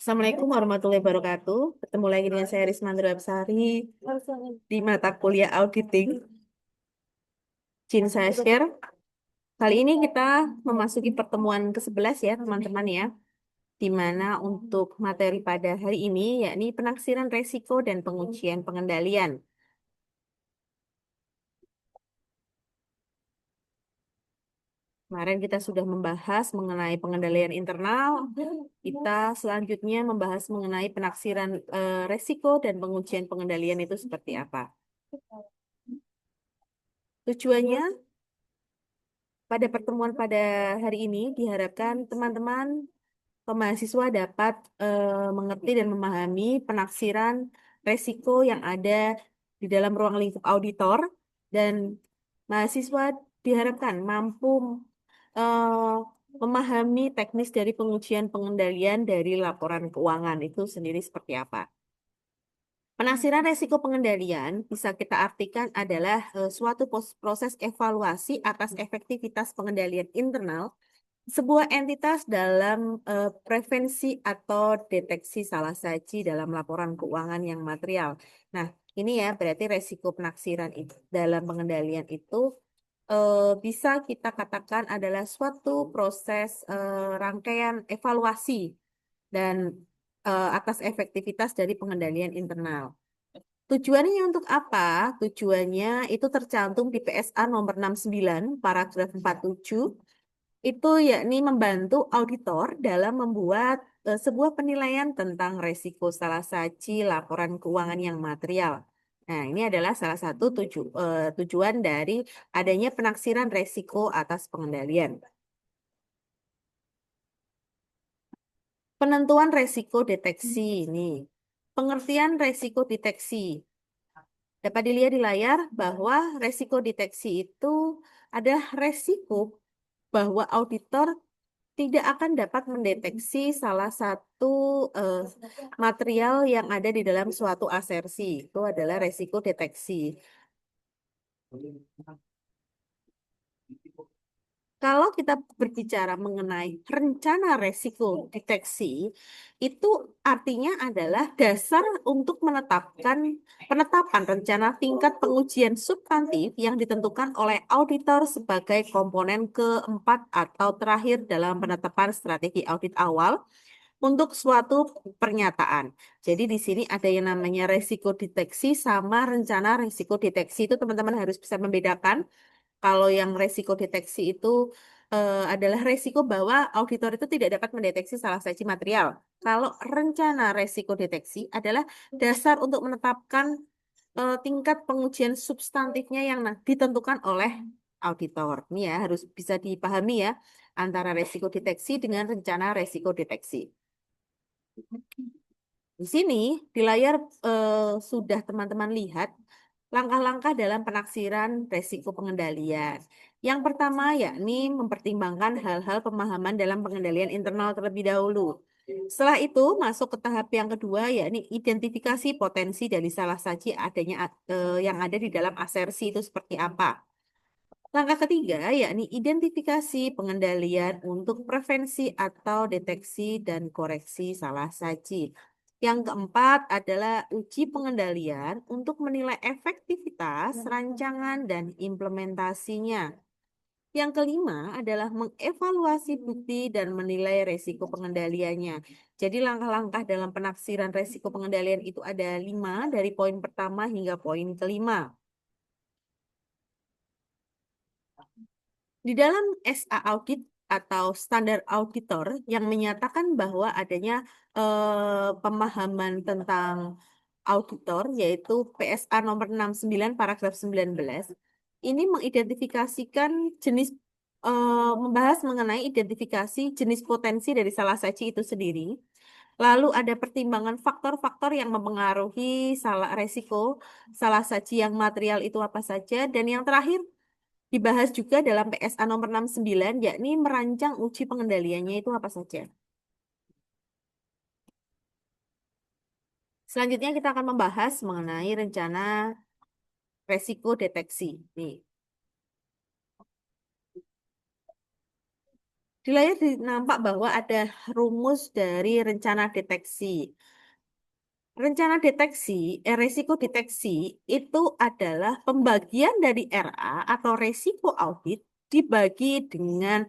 Assalamualaikum warahmatullahi wabarakatuh. Ketemu lagi dengan saya Rismandra Absari di mata kuliah Auditing Jin saya share. Kali ini kita memasuki pertemuan ke-11 ya teman-teman ya, di mana untuk materi pada hari ini yakni penaksiran resiko dan pengujian pengendalian. Kemarin kita sudah membahas mengenai pengendalian internal. Kita selanjutnya membahas mengenai penaksiran resiko dan pengujian pengendalian itu seperti apa. Tujuannya pada pertemuan pada hari ini diharapkan teman-teman mahasiswa dapat mengerti dan memahami penaksiran resiko yang ada di dalam ruang lingkup auditor dan mahasiswa diharapkan mampu eh, memahami teknis dari pengujian pengendalian dari laporan keuangan itu sendiri seperti apa. Penaksiran resiko pengendalian bisa kita artikan adalah suatu proses evaluasi atas efektivitas pengendalian internal sebuah entitas dalam prevensi atau deteksi salah saji dalam laporan keuangan yang material. Nah, ini ya berarti resiko penaksiran itu dalam pengendalian itu bisa kita katakan adalah suatu proses rangkaian evaluasi dan atas efektivitas dari pengendalian internal. Tujuannya untuk apa? Tujuannya itu tercantum di PSA nomor 69, paragraf 47, itu yakni membantu auditor dalam membuat sebuah penilaian tentang resiko salah saji laporan keuangan yang material. Nah, ini adalah salah satu tujuan dari adanya penaksiran resiko atas pengendalian. Penentuan resiko deteksi ini. Pengertian resiko deteksi. Dapat dilihat di layar bahwa resiko deteksi itu adalah resiko bahwa auditor tidak akan dapat mendeteksi salah satu eh, material yang ada di dalam suatu asersi. Itu adalah resiko deteksi. Kalau kita berbicara mengenai rencana resiko deteksi, itu artinya adalah dasar untuk penetapan rencana tingkat pengujian substantif yang ditentukan oleh auditor sebagai komponen keempat atau terakhir dalam penetapan strategi audit awal untuk suatu pernyataan. Jadi di sini ada yang namanya resiko deteksi sama rencana resiko deteksi itu teman-teman harus bisa membedakan. Kalau yang resiko deteksi itu adalah resiko bahwa auditor itu tidak dapat mendeteksi salah satu material. Kalau rencana resiko deteksi adalah dasar untuk menetapkan tingkat pengujian substantifnya yang ditentukan oleh auditor. Ini ya harus bisa dipahami ya antara resiko deteksi dengan rencana resiko deteksi. Di sini di layar sudah teman-teman lihat langkah-langkah dalam penaksiran resiko pengendalian. Yang pertama yakni mempertimbangkan hal-hal pemahaman dalam pengendalian internal terlebih dahulu. Setelah itu masuk ke tahap yang kedua yakni identifikasi potensi dari salah saji yang ada di dalam asersi itu seperti apa. Langkah ketiga yakni identifikasi pengendalian untuk prevensi atau deteksi dan koreksi salah saji. Yang keempat adalah uji pengendalian untuk menilai efektivitas rancangan dan implementasinya. Yang kelima adalah mengevaluasi bukti dan menilai resiko pengendaliannya. Jadi langkah-langkah dalam penaksiran resiko pengendalian itu ada 5 dari poin pertama hingga poin kelima. Di dalam SA audit atau standar auditor yang menyatakan bahwa adanya pemahaman tentang auditor yaitu PSA nomor 69 paragraf 19 ini mengidentifikasikan jenis membahas mengenai identifikasi jenis potensi dari salah saji itu sendiri. Lalu ada pertimbangan faktor-faktor yang mempengaruhi resiko salah saji yang material itu apa saja dan yang terakhir dibahas juga dalam PSA nomor 69, yakni merancang uji pengendaliannya itu apa saja. Selanjutnya kita akan membahas mengenai rencana resiko deteksi. Nih. Di layar nampak bahwa ada rumus dari rencana deteksi. Rencana deteksi, resiko deteksi itu adalah pembagian dari RA atau resiko audit dibagi dengan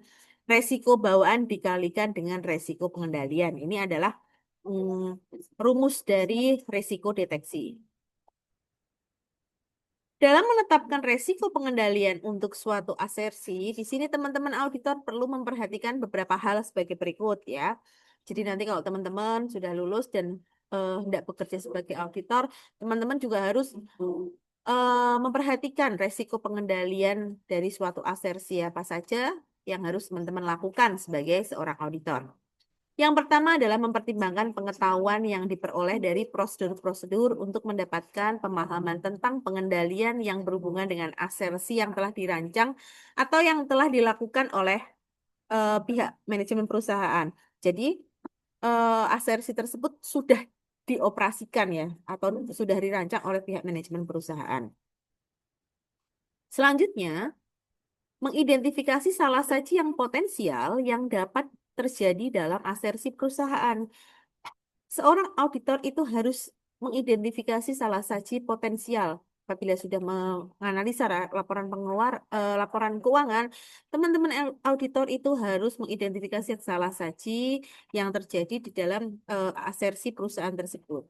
resiko bawaan dikalikan dengan resiko pengendalian. Ini adalah rumus dari resiko deteksi. Dalam menetapkan resiko pengendalian untuk suatu asersi, di sini teman-teman auditor perlu memperhatikan beberapa hal sebagai berikut ya. Jadi nanti kalau teman-teman sudah lulus dan hendak bekerja sebagai auditor, teman-teman juga harus memperhatikan resiko pengendalian dari suatu asersi apa saja yang harus teman-teman lakukan sebagai seorang auditor. Yang pertama adalah mempertimbangkan pengetahuan yang diperoleh dari prosedur-prosedur untuk mendapatkan pemahaman tentang pengendalian yang berhubungan dengan asersi yang telah dirancang atau yang telah dilakukan oleh pihak manajemen perusahaan. Jadi, asersi tersebut sudah dioperasikan ya, atau sudah dirancang oleh pihak manajemen perusahaan. Selanjutnya, mengidentifikasi salah saji yang potensial yang dapat terjadi dalam asersi perusahaan. Seorang auditor itu harus mengidentifikasi salah saji potensial. Apabila sudah menganalisa laporan laporan keuangan, teman-teman auditor itu harus mengidentifikasi salah saji yang terjadi di dalam asersi perusahaan tersebut.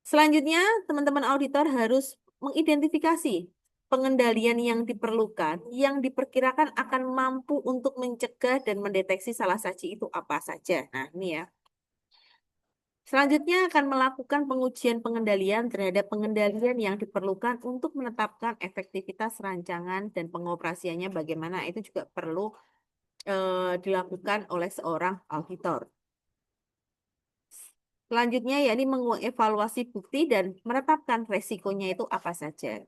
Selanjutnya, teman-teman auditor harus mengidentifikasi pengendalian yang diperlukan, yang diperkirakan akan mampu untuk mencegah dan mendeteksi salah saji itu apa saja. Nah, ini ya. Selanjutnya akan melakukan pengujian pengendalian terhadap pengendalian yang diperlukan untuk menetapkan efektivitas rancangan dan pengoperasiannya bagaimana itu juga perlu dilakukan oleh seorang auditor. Selanjutnya yakni mengevaluasi bukti dan menetapkan resikonya itu apa saja.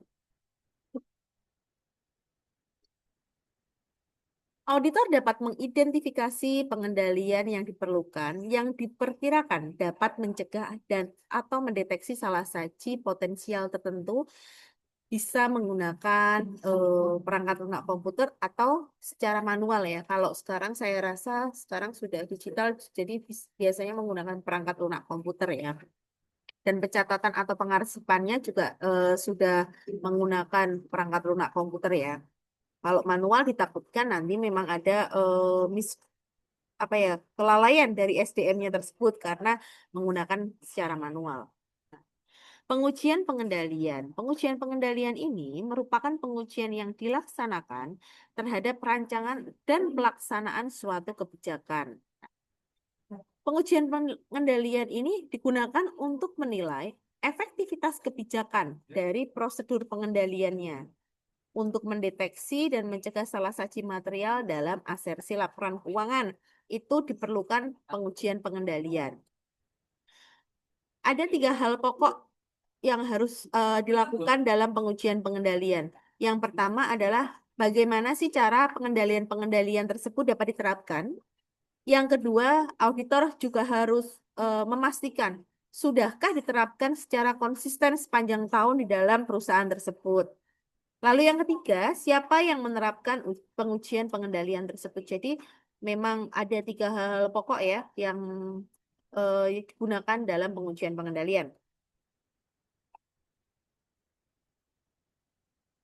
Auditor dapat mengidentifikasi pengendalian yang diperlukan, yang diperkirakan dapat mencegah dan atau mendeteksi salah saji potensial tertentu, bisa menggunakan perangkat lunak komputer atau secara manual ya. Kalau sekarang saya rasa sekarang sudah digital, jadi biasanya menggunakan perangkat lunak komputer ya. Dan pencatatan atau pengarsipannya juga sudah menggunakan perangkat lunak komputer ya. Kalau manual ditakutkan nanti memang ada apa ya kelalaian dari SDM-nya tersebut karena menggunakan secara manual. Pengujian pengendalian. Pengujian pengendalian ini merupakan pengujian yang dilaksanakan terhadap rancangan dan pelaksanaan suatu kebijakan. Pengujian pengendalian ini digunakan untuk menilai efektivitas kebijakan dari prosedur pengendaliannya untuk mendeteksi dan mencegah salah saji material dalam asersi laporan keuangan. Itu diperlukan pengujian pengendalian. Ada 3 hal pokok yang harus dilakukan dalam pengujian pengendalian. Yang pertama adalah bagaimana sih cara pengendalian-pengendalian tersebut dapat diterapkan. Yang kedua, auditor juga harus memastikan sudahkah diterapkan secara konsisten sepanjang tahun di dalam perusahaan tersebut. Lalu yang ketiga, siapa yang menerapkan pengujian pengendalian tersebut. Jadi memang ada 3 hal pokok ya yang digunakan dalam pengujian pengendalian.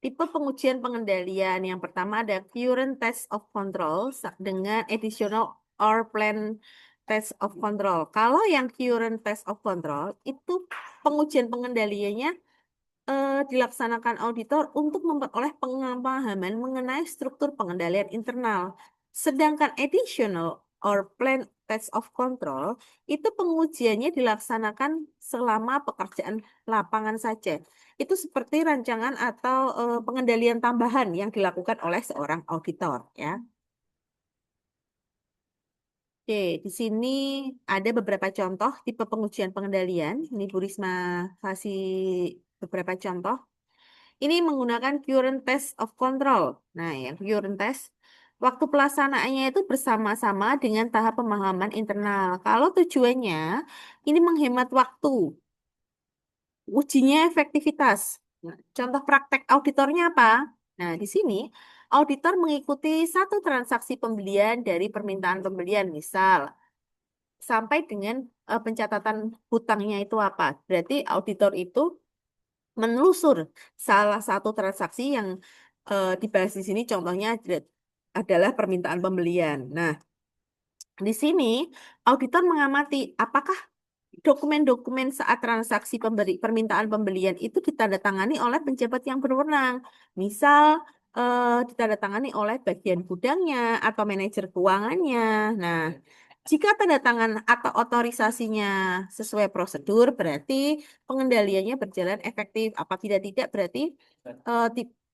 Tipe pengujian pengendalian yang pertama ada current test of control dengan additional or plan test of control. Kalau yang current test of control itu pengujian pengendaliannya dilaksanakan auditor untuk memperoleh pemahaman mengenai struktur pengendalian internal. Sedangkan additional or plan test of control itu pengujiannya dilaksanakan selama pekerjaan lapangan saja. Itu seperti rancangan atau pengendalian tambahan yang dilakukan oleh seorang auditor ya. Oke, di sini ada beberapa contoh tipe pengujian pengendalian. Ini Bu Risma kasih beberapa contoh. Ini menggunakan current test of control. Nah, yang current test, waktu pelaksanaannya itu bersama-sama dengan tahap pemahaman internal. Kalau tujuannya ini menghemat waktu, ujinya efektivitas. Nah, contoh praktek auditornya apa? Nah, di sini auditor mengikuti satu transaksi pembelian dari permintaan pembelian, misal sampai dengan pencatatan hutangnya itu apa. Berarti auditor itu menelusur salah satu transaksi yang dibahas di sini contohnya adalah permintaan pembelian. Nah, di sini auditor mengamati apakah dokumen-dokumen saat transaksi permintaan pembelian itu ditandatangani oleh pejabat yang berwenang. Misal ditandatangani oleh bagian gudangnya atau manajer keuangannya. Nah, jika tanda tangan atau otorisasinya sesuai prosedur, berarti pengendaliannya berjalan efektif. Apabila tidak, berarti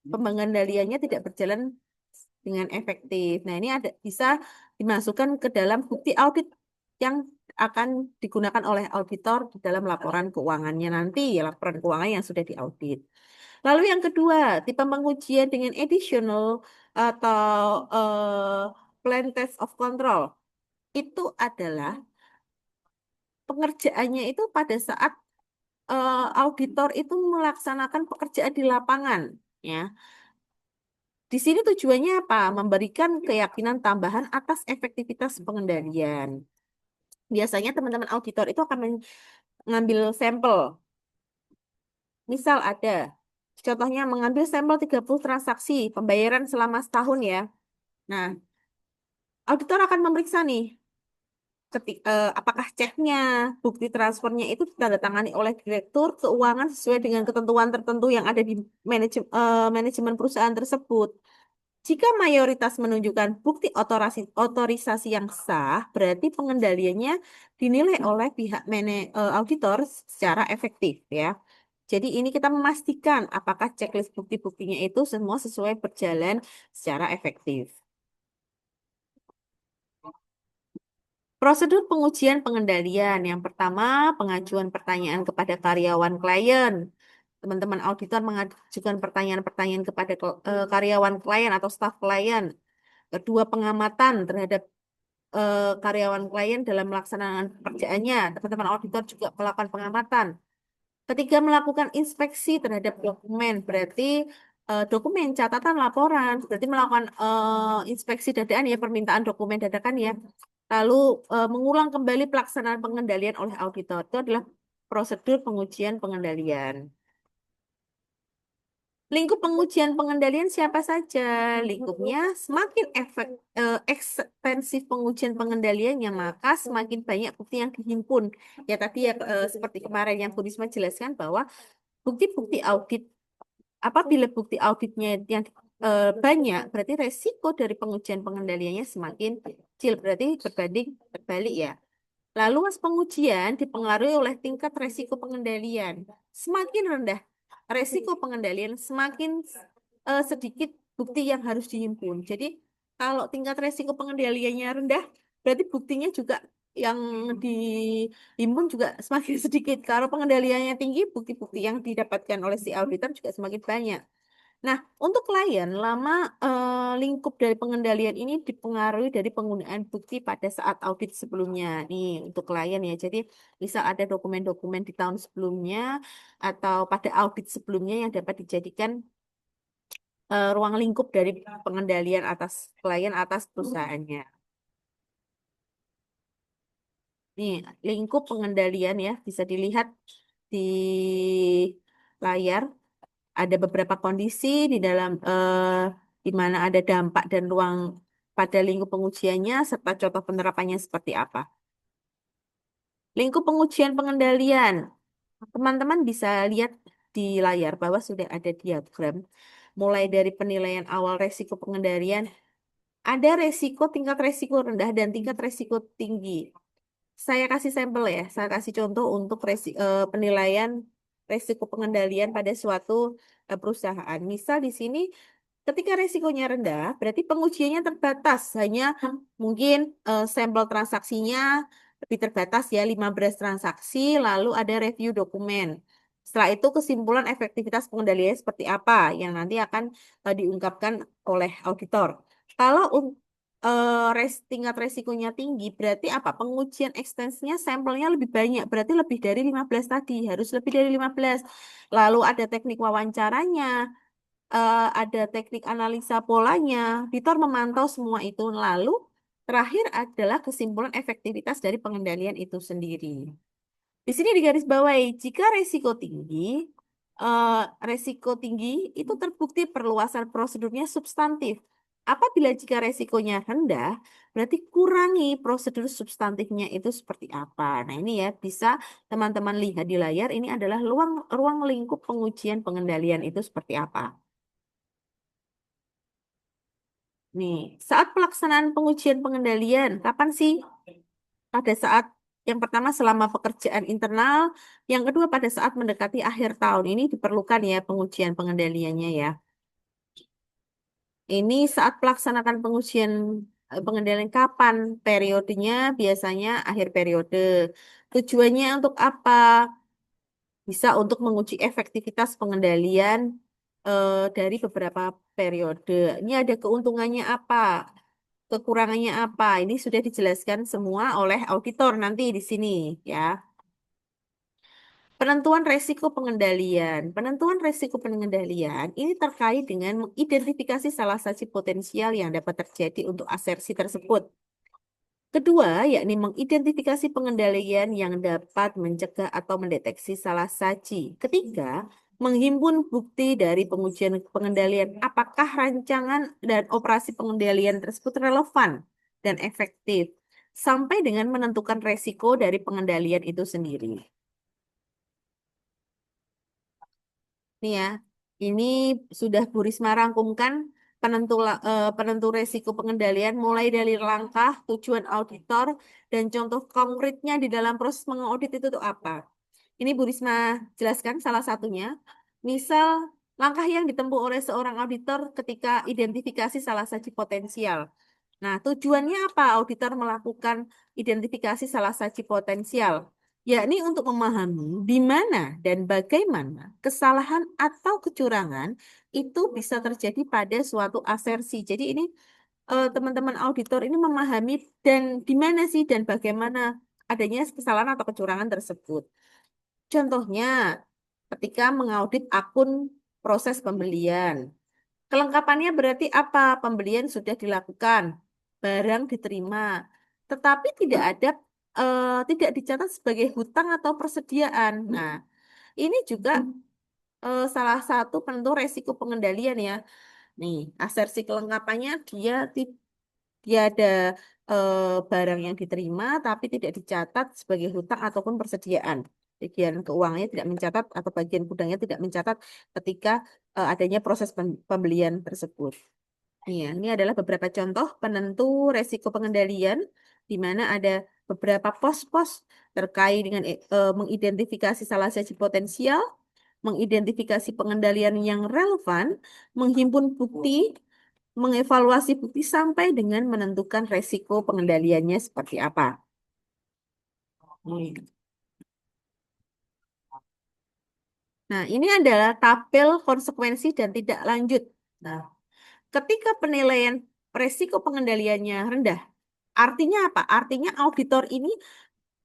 pengendaliannya tidak berjalan dengan efektif. Nah, ini ada bisa dimasukkan ke dalam bukti audit yang akan digunakan oleh auditor di dalam laporan keuangannya nanti, ya, laporan keuangan yang sudah diaudit. Lalu yang kedua, tipe pengujian dengan additional atau plan test of control itu adalah pengerjaannya itu pada saat auditor itu melaksanakan pekerjaan di lapangan, ya. Di sini tujuannya apa? Memberikan keyakinan tambahan atas efektivitas pengendalian. Biasanya teman-teman auditor itu akan mengambil sampel. Misal ada, contohnya mengambil sampel 30 transaksi pembayaran selama setahun ya. Nah, auditor akan memeriksa nih, apakah ceknya, bukti transfernya itu ditandatangani oleh direktur keuangan sesuai dengan ketentuan tertentu yang ada di manajemen perusahaan tersebut. Jika mayoritas menunjukkan bukti otorisasi yang sah, berarti pengendaliannya dinilai oleh pihak auditor secara efektif ya. Jadi ini kita memastikan apakah checklist bukti-buktinya itu semua sesuai berjalan secara efektif. Prosedur pengujian pengendalian. Yang pertama, pengajuan pertanyaan kepada karyawan klien. Teman-teman auditor mengajukan pertanyaan-pertanyaan kepada karyawan klien atau staf klien. Kedua, pengamatan terhadap karyawan klien dalam melaksanakan pekerjaannya. Teman-teman auditor juga melakukan pengamatan. Ketiga, melakukan inspeksi terhadap dokumen. Berarti dokumen, catatan, laporan. Berarti melakukan inspeksi dadaan ya, permintaan dokumen dadakan ya. Lalu mengulang kembali pelaksanaan pengendalian oleh auditor. Itu adalah prosedur pengujian pengendalian. Lingkup pengujian pengendalian siapa saja? Lingkupnya semakin ekstensif pengujian pengendaliannya, maka semakin banyak bukti yang dihimpun. Ya tadi ya seperti kemarin yang Bu Risma jelaskan bahwa bukti-bukti audit, apabila bukti auditnya yang banyak, berarti resiko dari pengujian pengendaliannya semakin kecil. Berarti berbanding terbalik ya. Lalu luas pengujian dipengaruhi oleh tingkat resiko pengendalian. Semakin rendah resiko pengendalian, semakin sedikit bukti yang harus dihimpun. Jadi kalau tingkat resiko pengendaliannya rendah, berarti buktinya juga yang dihimpun juga semakin sedikit. Kalau pengendaliannya tinggi, bukti-bukti yang didapatkan oleh si auditor juga semakin banyak. Nah, untuk klien, lama lingkup dari pengendalian ini dipengaruhi dari penggunaan bukti pada saat audit sebelumnya. Nih, untuk klien ya. Jadi, bisa ada dokumen-dokumen di tahun sebelumnya atau pada audit sebelumnya yang dapat dijadikan ruang lingkup dari pengendalian atas klien atas perusahaannya. Nih, lingkup pengendalian ya, bisa dilihat di layar. Ada beberapa kondisi di dalam di mana ada dampak dan ruang pada lingkup pengujiannya serta contoh penerapannya seperti apa. Lingkup pengujian pengendalian. Teman-teman bisa lihat di layar bahwa sudah ada diagram mulai dari penilaian awal resiko pengendalian, ada resiko tingkat resiko rendah dan tingkat resiko tinggi. Saya kasih sampel ya, saya kasih contoh untuk penilaian resiko pengendalian pada suatu perusahaan. Misal di sini ketika resikonya rendah, berarti pengujiannya terbatas, hanya mungkin sampel transaksinya lebih terbatas ya, 15 transaksi, lalu ada review dokumen. Setelah itu kesimpulan efektivitas pengendalian seperti apa yang nanti akan diungkapkan oleh auditor. Kalau tingkat resikonya tinggi, berarti apa? Pengujian ekstensinya sampelnya lebih banyak, berarti lebih dari 15 tadi, harus lebih dari 15. Lalu ada teknik wawancaranya, ada teknik analisa polanya. Auditor memantau semua itu. Lalu terakhir adalah kesimpulan efektivitas dari pengendalian itu sendiri. Di sini digarisbawahi, jika eh, resiko tinggi itu terbukti perluasan prosedurnya substantif. Apabila jika resikonya rendah, berarti kurangi prosedur substantifnya itu seperti apa. Nah, ini ya bisa teman-teman lihat di layar, ini adalah ruang ruang lingkup pengujian pengendalian itu seperti apa. Nih, saat pelaksanaan pengujian pengendalian, kapan sih? Pada saat yang pertama selama pekerjaan internal, yang kedua pada saat mendekati akhir tahun ini diperlukan ya pengujian pengendaliannya ya. Ini saat pelaksanakan pengujian pengendalian kapan? Periodenya biasanya akhir periode. Tujuannya untuk apa? Bisa untuk menguji efektivitas pengendalian dari beberapa periode. Ini ada keuntungannya apa? Kekurangannya apa? Ini sudah dijelaskan semua oleh auditor nanti di sini ya. Penentuan resiko pengendalian. Penentuan resiko pengendalian ini terkait dengan mengidentifikasi salah satu potensial yang dapat terjadi untuk asersi tersebut. Kedua, yakni mengidentifikasi pengendalian yang dapat mencegah atau mendeteksi salah saji. Ketiga, menghimpun bukti dari pengujian pengendalian apakah rancangan dan operasi pengendalian tersebut relevan dan efektif, sampai dengan menentukan resiko dari pengendalian itu sendiri. Nih ya, ini sudah Bu Risma rangkumkan penentu resiko pengendalian mulai dari langkah, tujuan auditor, dan contoh konkretnya di dalam proses mengaudit itu tuh apa. Ini Bu Risma jelaskan salah satunya. Misal, langkah yang ditempuh oleh seorang auditor ketika identifikasi salah satu potensial. Nah, tujuannya apa auditor melakukan identifikasi salah satu potensial? Yakni untuk memahami di mana dan bagaimana kesalahan atau kecurangan itu bisa terjadi pada suatu asersi. Jadi ini teman-teman auditor ini memahami dan di mana sih dan bagaimana adanya kesalahan atau kecurangan tersebut. Contohnya, ketika mengaudit akun proses pembelian. Kelengkapannya berarti apa? Pembelian sudah dilakukan, barang diterima, tetapi tidak dicatat sebagai hutang atau persediaan. Nah, ini juga salah satu penentu resiko pengendalian ya. Nih, asersi kelengkapannya dia ada barang yang diterima tapi tidak dicatat sebagai hutang ataupun persediaan. Bagian keuangannya tidak mencatat atau bagian gudangnya tidak mencatat ketika adanya proses pembelian tersebut. Iya, ini adalah beberapa contoh penentu resiko pengendalian di mana ada beberapa pos-pos terkait dengan mengidentifikasi salah satu potensial, mengidentifikasi pengendalian yang relevan, menghimpun bukti, mengevaluasi bukti sampai dengan menentukan resiko pengendaliannya seperti apa. Hmm. Nah, ini adalah tabel konsekuensi dan tidak lanjut. Nah, ketika penilaian resiko pengendaliannya rendah, artinya apa? Artinya auditor ini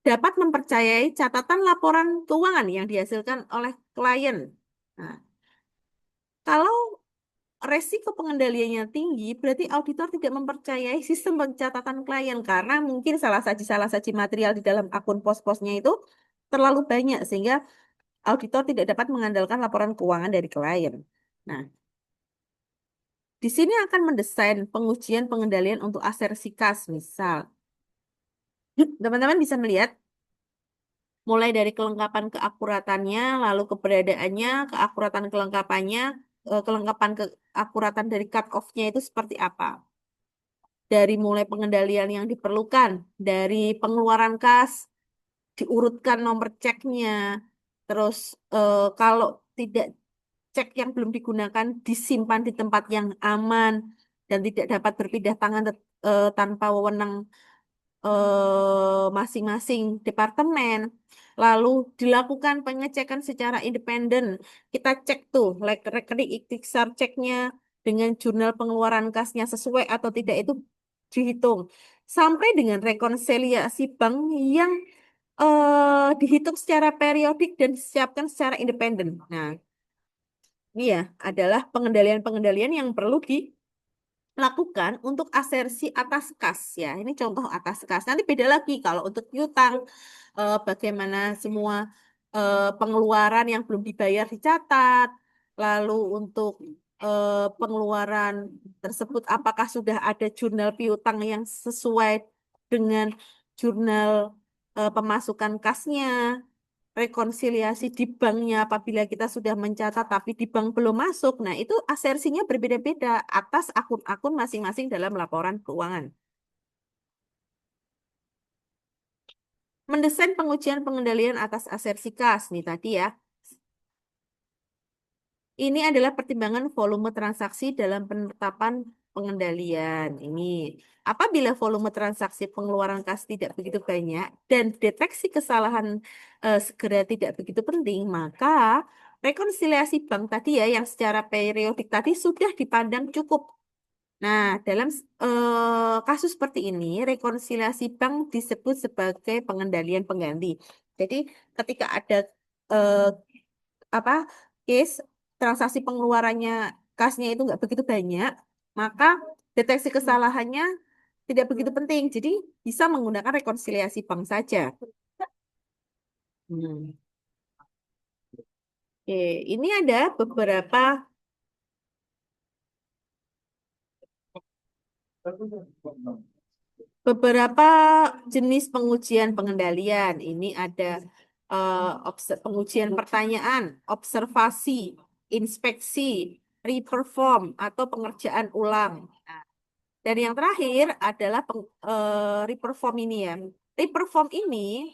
dapat mempercayai catatan laporan keuangan yang dihasilkan oleh klien. Nah, kalau resiko pengendaliannya tinggi, berarti auditor tidak mempercayai sistem pencatatan klien karena mungkin salah saji material di dalam akun pos-posnya itu terlalu banyak sehingga auditor tidak dapat mengandalkan laporan keuangan dari klien. Nah, di sini akan mendesain pengujian pengendalian untuk asersi kas, misal. Teman-teman bisa melihat mulai dari kelengkapan keakuratannya, lalu keberadaannya, keakuratan kelengkapannya, kelengkapan keakuratan dari cut off-nya itu seperti apa. Dari mulai pengendalian yang diperlukan, dari pengeluaran kas, diurutkan nomor ceknya, terus kalau tidak cek yang belum digunakan disimpan di tempat yang aman dan tidak dapat berpindah tangan tanpa wewenang masing-masing departemen. Lalu dilakukan pengecekan secara independen. Kita cek tuh, rekening ikhtisar ceknya dengan jurnal pengeluaran kasnya sesuai atau tidak itu dihitung. Sampai dengan rekonsiliasi bank yang dihitung secara periodik dan disiapkan secara independen. Nah, Ini ya adalah pengendalian-pengendalian yang perlu dilakukan untuk asersi atas kas ya. Ini contoh atas kas. Nanti beda lagi kalau untuk piutang, bagaimana semua pengeluaran yang belum dibayar dicatat. Lalu untuk pengeluaran tersebut apakah sudah ada jurnal piutang yang sesuai dengan jurnal pemasukan kasnya, rekonsiliasi di banknya apabila kita sudah mencatat tapi di bank belum masuk. Nah, itu asersinya berbeda-beda atas akun-akun masing-masing dalam laporan keuangan. Mendesain pengujian pengendalian atas asersi kas nih tadi ya. Ini adalah pertimbangan volume transaksi dalam penetapan pengendalian. Ini apabila volume transaksi pengeluaran kas tidak begitu banyak dan deteksi kesalahan segera tidak begitu penting, maka rekonsiliasi bank tadi ya yang secara periodik tadi sudah dipandang cukup. Nah, dalam kasus seperti ini, rekonsiliasi bank disebut sebagai pengendalian pengganti. Jadi, ketika ada eh, apa case transaksi pengeluarannya kasnya itu nggak begitu banyak, maka deteksi kesalahannya tidak begitu penting. Jadi bisa menggunakan rekonsiliasi bank saja. Hmm. Oke, ini ada beberapa jenis pengujian pengendalian. Ini ada pengujian pertanyaan, observasi, inspeksi, reperform atau pengerjaan ulang. Dan yang terakhir adalah reperform ini ya. Reperform ini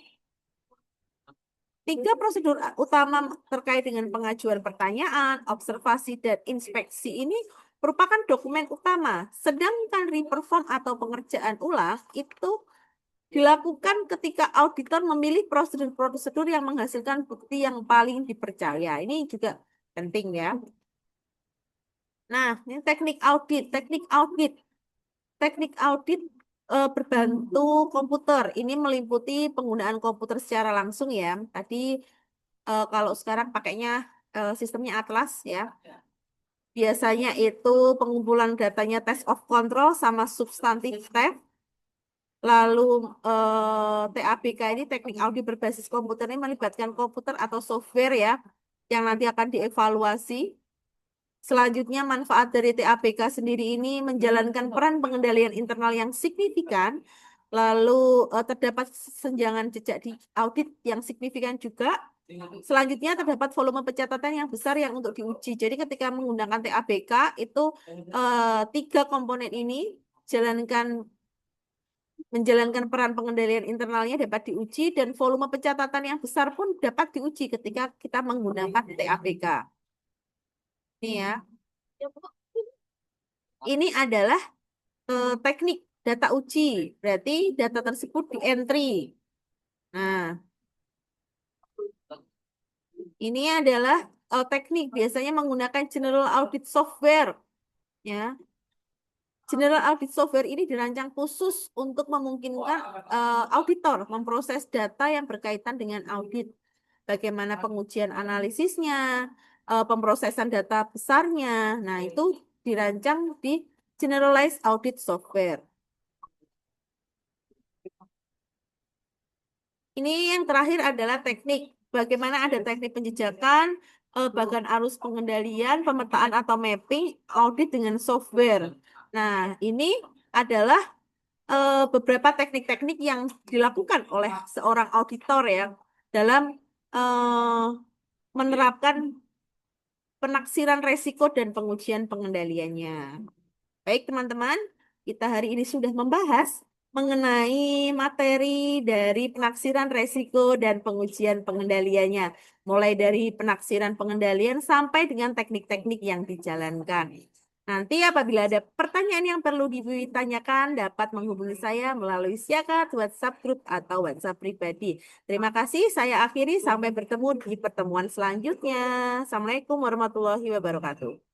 tiga prosedur utama terkait dengan pengajuan pertanyaan, observasi, dan inspeksi ini merupakan dokumen utama. Sedangkan reperform atau pengerjaan ulang itu dilakukan ketika auditor memilih prosedur-prosedur yang menghasilkan bukti yang paling dipercaya. Ini juga penting ya. Nah, ini teknik audit. Teknik audit berbantu komputer. Ini meliputi penggunaan komputer secara langsung ya. Tadi kalau sekarang pakainya sistemnya Atlas ya. Biasanya itu pengumpulan datanya test of control sama substantif test. Lalu TABK ini teknik audit berbasis komputer ini melibatkan komputer atau software ya yang nanti akan dievaluasi. Selanjutnya, manfaat dari TABK sendiri ini menjalankan peran pengendalian internal yang signifikan, lalu terdapat senjangan jejak di audit yang signifikan juga. Selanjutnya, terdapat volume pencatatan yang besar yang untuk diuji. Jadi, ketika menggunakan TABK, itu tiga komponen ini jalankan menjalankan peran pengendalian internalnya dapat diuji dan volume pencatatan yang besar pun dapat diuji ketika kita menggunakan TABK. Ini ya. Ini adalah teknik data uji. Berarti data tersebut di entry. Nah, ini adalah teknik biasanya menggunakan General Audit Software. Ya, General Audit Software ini dirancang khusus untuk memungkinkan auditor memproses data yang berkaitan dengan audit. Bagaimana pengujian analisisnya, pemrosesan data besarnya. Nah, itu dirancang di Generalized Audit Software. Ini yang terakhir adalah teknik. Bagaimana ada teknik penjejakan, bagan arus pengendalian, pemetaan atau mapping, audit dengan software. Nah, ini adalah beberapa teknik-teknik yang dilakukan oleh seorang auditor ya dalam eh, menerapkan penaksiran resiko dan pengujian pengendaliannya. Baik, teman-teman, kita hari ini sudah membahas mengenai materi dari penaksiran resiko dan pengujian pengendaliannya, mulai dari penaksiran pengendalian sampai dengan teknik-teknik yang dijalankan. Nanti apabila ada pertanyaan yang perlu ditanyakan, dapat menghubungi saya melalui siakat, WhatsApp grup, atau WhatsApp pribadi. Terima kasih, saya akhiri. Sampai bertemu di pertemuan selanjutnya. Assalamualaikum warahmatullahi wabarakatuh.